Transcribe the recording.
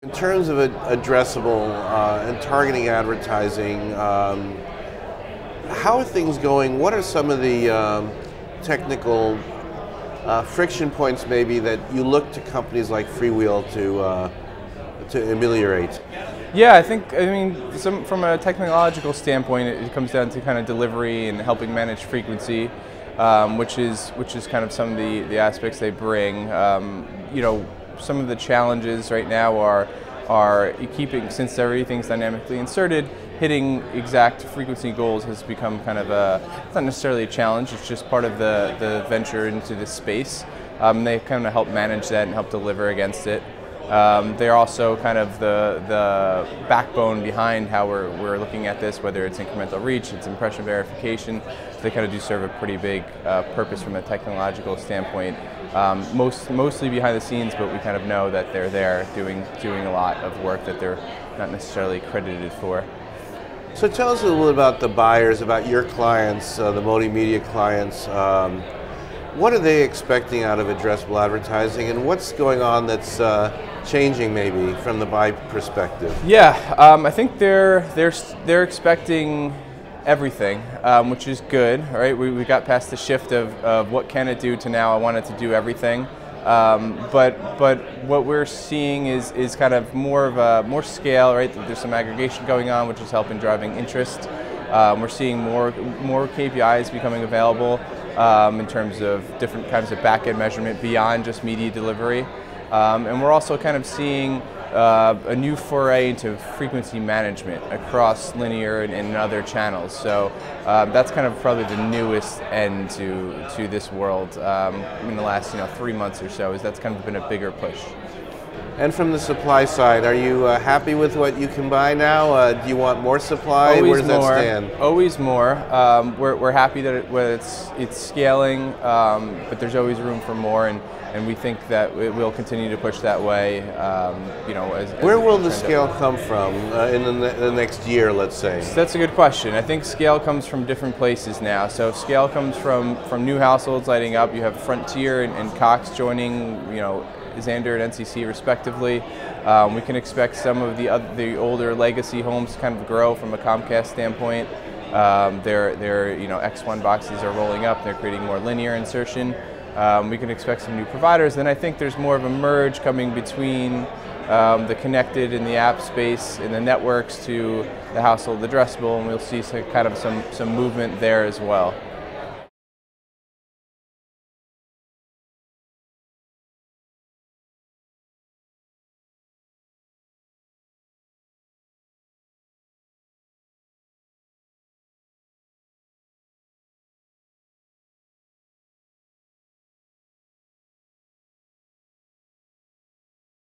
In terms of addressable and targeting advertising, how are things going? What are some of the technical friction points maybe that you look to companies like Freewheel to ameliorate? Yeah, I mean, from a technological standpoint, it comes down to kind of delivery and helping manage frequency, which is kind of some of the aspects they bring. You know, some of the challenges right now are keeping, since everything's dynamically inserted, hitting exact frequency goals has become kind of it's not necessarily a challenge, it's just part of the venture into this space. They kind of help manage that and help deliver against it. They're also kind of the backbone behind how we're looking at this, whether it's incremental reach, it's impression verification. So they kind of do serve a pretty big purpose from a technological standpoint. Mostly behind the scenes, but we kind of know that they're there doing a lot of work that they're not necessarily credited for. So tell us a little bit about the buyers, about your clients, the multimedia clients. What are they expecting out of addressable advertising, and what's going on that's changing maybe from the buy perspective? Yeah, I think they're expecting everything, which is good. Right, we got past the shift of what can it do to now I want it to do everything. But what we're seeing is kind of more scale. Right, there's some aggregation going on, which is helping driving interest. We're seeing more KPIs becoming available in terms of different kinds of back-end measurement beyond just media delivery. And we're also kind of seeing a new foray into frequency management across linear and other channels. So that's kind of probably the newest end to this world in the last 3 months or so. That's kind of been a bigger push. And from the supply side, are you happy with what you can buy now? Do you want more supply? Always Where does more, that stand? Always more. We're happy that it's scaling, but there's always room for more, and we think that it will continue to push that way. Where will the scale come from in the next year, let's say? That's a good question. I think scale comes from different places now. So scale comes from new households lighting up. You have Frontier and Cox joining, Xandr and NCC respectively. We can expect some of the older legacy homes to kind of grow from a Comcast standpoint. Their X1 boxes are rolling up. They're creating more linear insertion. We can expect some new providers. Then I think there's more of a merge coming between the connected and the app space and the networks to the household addressable, and we'll see some movement there as well.